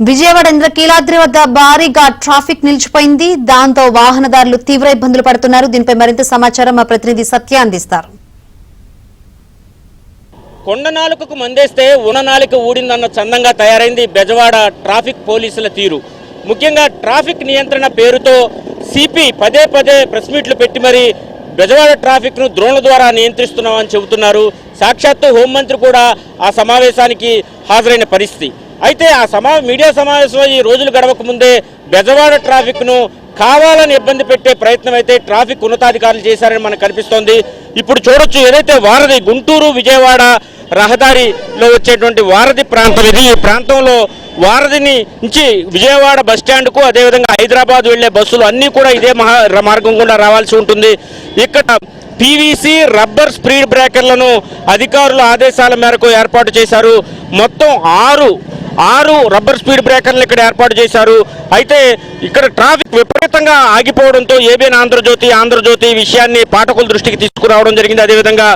విజయవాడ ఇంద్రకీలాద్రి వద్ద భారీగా ట్రాఫిక్ నిలిచిపోయింది. దాంతో వాహనదారులు తీవ్ర ఇబ్బందులు పడుతున్నారు. దీనిపై మరింత సమాచారం మా ప్రతినిధి సత్య అందిస్తారు. కొండనాలుకకు మందేస్తే ఉననాలిక ఊడిందన్న చందంగా తయారైంది బెజవాడ ట్రాఫిక్ పోలీసుల తీరు. ముఖ్యంగా ట్రాఫిక్ నియంత్రణ పేరుతో సిపి పదే పదే ప్రెస్ మీట్లు పెట్టి మరి బెజవాడ ట్రాఫిక్ ను డ్రోన్ల ద్వారా నియంత్రిస్తున్నామని చెబుతున్నారు. సాక్షాత్తు హోంమంత్రి కూడా ఆ సమావేశానికి హాజరైన పరిస్థితి. అయితే ఆ మీడియా సమావేశంలో ఈ రోజులు గడవక ముందే బెజవాడ ట్రాఫిక్ ను కావాలని ఇబ్బంది పెట్టే ప్రయత్నం అయితే ట్రాఫిక్ ఉన్నతాధికారులు చేశారని మనకు కనిపిస్తోంది. ఇప్పుడు చూడొచ్చు, ఏదైతే వారధి గుంటూరు విజయవాడ రహదారిలో వచ్చేటువంటి వారధి ప్రాంతం ఇది. ఈ ప్రాంతంలో వారధిని నుంచి విజయవాడ బస్టాండ్కు అదేవిధంగా హైదరాబాద్ వెళ్లే బస్సులు అన్నీ కూడా ఇదే మార్గం గుండా రావాల్సి ఉంటుంది. ఇక్కడ పీవీసీ రబ్బర్ స్పీడ్ బ్రేకర్లను అధికారుల ఆదేశాల మేరకు ఏర్పాటు చేశారు. మొత్తం ఆరు రబ్బర్ స్పీడ్ బ్రేకర్లు ఇక్కడ ఏర్పాటు చేశారు. అయితే ఇక్కడ ట్రాఫిక్ విపరీతంగా ఆగిపోవడంతో ఏబిఎన్ ఆంధ్రజ్యోతి విషయాన్ని పాఠకుల దృష్టికి తీసుకురావడం జరిగింది. అదేవిధంగా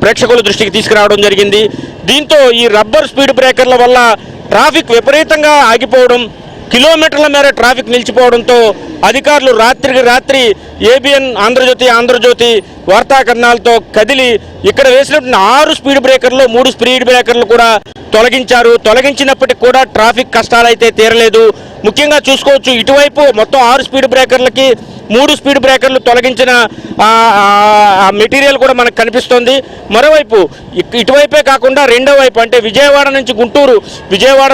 ప్రేక్షకుల దృష్టికి తీసుకురావడం జరిగింది. దీంతో ఈ రబ్బర్ స్పీడ్ బ్రేకర్ల వల్ల ట్రాఫిక్ విపరీతంగా ఆగిపోవడం, కిలోమీటర్ల మేర ట్రాఫిక్ నిలిచిపోవడంతో అధికారులు రాత్రికి రాత్రి ఏబిఎన్ ఆంధ్రజ్యోతి వార్తా కథనాలతో కదిలి ఇక్కడ వేసినటువంటి 6 స్పీడ్ బ్రేకర్లు 3 స్పీడ్ బ్రేకర్లు కూడా తొలగించారు. తొలగించినప్పటికీ కూడా ట్రాఫిక్ కష్టాలైతే తీరలేదు. ముఖ్యంగా చూసుకోవచ్చు, ఇటువైపు మొత్తం 6 స్పీడ్ బ్రేకర్లకి 3 స్పీడ్ బ్రేకర్లు తొలగించిన మెటీరియల్ కూడా మనకు కనిపిస్తోంది. మరోవైపు ఇటువైపే కాకుండా రెండో వైపు అంటే విజయవాడ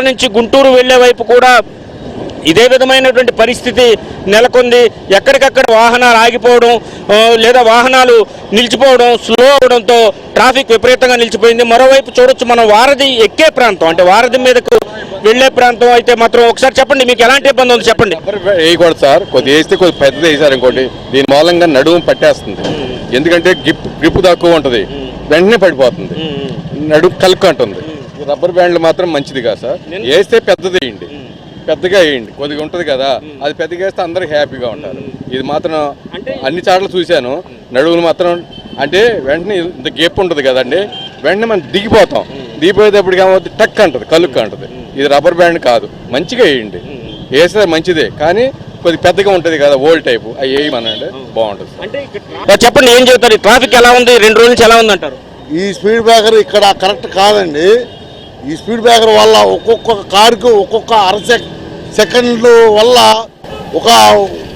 నుంచి గుంటూరు వెళ్లే వైపు కూడా ఇదే విధమైనటువంటి పరిస్థితి నెలకొంది. ఎక్కడికక్కడ వాహనాలు ఆగిపోవడం లేదా వాహనాలు నిలిచిపోవడం, స్లో అవడంతో ట్రాఫిక్ విపరీతంగా నిలిచిపోయింది. మరోవైపు చూడొచ్చు, మనం వారధి ఎక్కే ప్రాంతం అంటే వారధి మీదకు వెళ్లే ప్రాంతం అయితే మాత్రం ఒకసారి చెప్పండి, మీకు ఎలాంటి ఇబ్బంది ఉంది చెప్పండి. వేయకూడదు సార్, కొద్దిగా వేస్తే కొద్దిగా పెద్దది వేసారు ఇంకోటి. దీని మూలంగా నడుము పట్టేస్తుంది. ఎందుకంటే గ్రిప్ తక్కువ ఉంటుంది, వెంటనే పడిపోతుంది, నడుము కలుక్కు అంటుంది. రబ్బర్ బ్యాండ్లు మాత్రం మంచిది కాదు సార్. వేస్తే పెద్దది వేయండి, పెద్దగా వేయండి, కొద్దిగా ఉంటుంది కదా, అది పెద్దగా వేస్తే అందరూ హ్యాపీగా ఉంటారు. ఇది మాత్రం అన్ని చాట్ల చూశాను, నడువులు మాత్రం అంటే వెంటనే ఇంత గేప్ ఉంటుంది కదండి, వెంటనే మనం దిగిపోయేటప్పటికి ఏమవుతుంది, టక్ అంటుంది, కలుక్కు అంటుంది. ఇది రబ్బర్ బ్యాండ్ కాదు, మంచిగా వేయండి, వేస్తే మంచిదే, కానీ కొద్ది పెద్దగా ఉంటుంది కదా ఓల్డ్ టైపు, అవి వేయమనండి బాగుంటుంది. అంటే చెప్పండి, ఏం చెబుతారు, ట్రాఫిక్ ఎలా ఉంది, 2 రోజుల నుంచి ఎలా ఉంది అంటారు? ఈ స్పీడ్ బ్రేకర్ ఇక్కడ కరెక్ట్ కాదండి. ఈ స్పీడ్ బ్రేకర్ వల్ల ఒక్కొక్క కారుకు ఒక్కొక్క సెకండ్లు వల్ల ఒక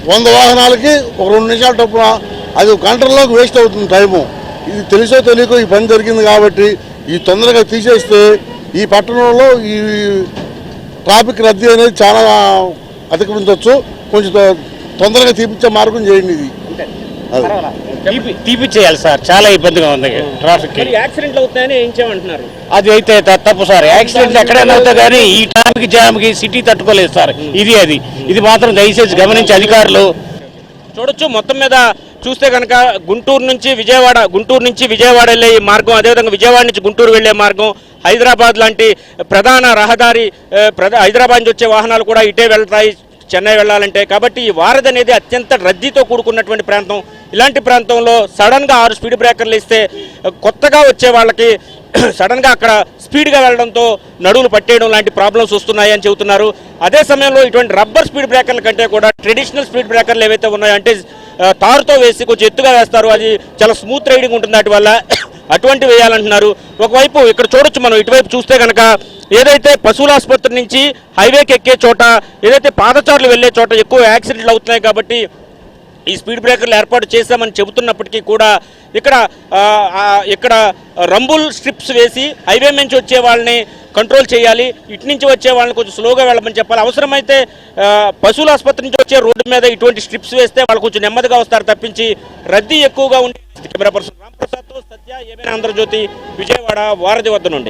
100 వాహనాలకి ఒక 2 నిమిషాల టప్పున అది గంటల్లోకి వేస్ట్ అవుతుంది టైము. ఇది తెలుసో తెలియకో ఈ పని జరిగింది కాబట్టి ఈ తొందరగా తీసేస్తే ఈ పట్టణంలో ఈ ట్రాఫిక్ రద్దీ అనేది చాలా అధిగమించవచ్చు. కొంచెం తొందరగా తీపిచ్చే మార్గం చేయండి. ఇది తీపిచ్చేయాలి సార్, చాలా ఇబ్బందిగా ఉంది ట్రాఫిక్. యాక్సిడెంట్లు అవుతాయని ఏం చేయమంటున్నారు? అది అయితే తప్పు సార్, యాక్సిడెంట్లు ఎక్కడైనా అవుతాయి కానీ ఈ ట్రాఫిక్ జామ్కి సిటీ తట్టుకోలేదు సార్. ఇది మాత్రం దయచేసి గమనించి అధికారులు చూడొచ్చు. మొత్తం మీద చూస్తే కనుక గుంటూరు నుంచి విజయవాడ వెళ్ళే ఈ మార్గం, అదేవిధంగా విజయవాడ నుంచి గుంటూరు వెళ్లే మార్గం, హైదరాబాద్ లాంటి ప్రధాన రహదారి, హైదరాబాద్ నుంచి వచ్చే వాహనాలు కూడా ఇటే వెళ్తాయి చెన్నై వెళ్ళాలంటే. కాబట్టి ఈ వారధి అనేది అత్యంత రద్దీతో కూడుకున్నటువంటి ప్రాంతం. ఇలాంటి ప్రాంతంలో సడన్గా 6 స్పీడ్ బ్రేకర్లు ఇస్తే కొత్తగా వచ్చే వాళ్ళకి సడన్గా అక్కడ స్పీడ్గా వెళ్ళడంతో నడువులు పట్టేయడం లాంటి ప్రాబ్లమ్స్ వస్తున్నాయని చెబుతున్నారు. అదే సమయంలో ఇటువంటి రబ్బర్ స్పీడ్ బ్రేకర్ల కంటే కూడా ట్రెడిషనల్ స్పీడ్ బ్రేకర్లు ఏవైతే ఉన్నాయో అంటే తారుతో వేసి కొంచెం ఎత్తుగా వేస్తారు, అది చాలా స్మూత్ రైడింగ్ ఉంటుంది, వాటి వల్ల అటువంటివి వేయాలంటున్నారు. ఒకవైపు ఇక్కడ చూడొచ్చు, మనం ఇటువైపు చూస్తే కనుక ఏదైతే పశువుల ఆసుపత్రి నుంచి హైవేకి ఎక్కే చోట, ఏదైతే పాదచారులు వెళ్లే చోట ఎక్కువ యాక్సిడెంట్లు అవుతున్నాయి కాబట్టి ఈ స్పీడ్ బ్రేకర్లు ఏర్పాటు చేశామని చెబుతున్నప్పటికీ కూడా ఇక్కడ రంబుల్ స్ట్రిప్స్ వేసి హైవే నుంచి వచ్చే వాళ్ళని కంట్రోల్ చేయాలి, ఇటు నుంచి వచ్చే వాళ్ళని కొంచెం స్లోగా వెళ్ళమని చెప్పాలి. అవసరమైతే పశువుల ఆసుపత్రి నుంచి వచ్చే రోడ్డు మీద ఇటువంటి స్ట్రిప్స్ వేస్తే వాళ్ళు కొంచెం నెమ్మదిగా వస్తారు తప్పించి రద్దీ ఎక్కువగా ఉండే. కెమెరా పర్సన్ రాంప్రసాద్తో సత్య, ఏబిఎన్ ఆంధ్రజ్యోతి, విజయవాడ వారధి వద్ద నుండి.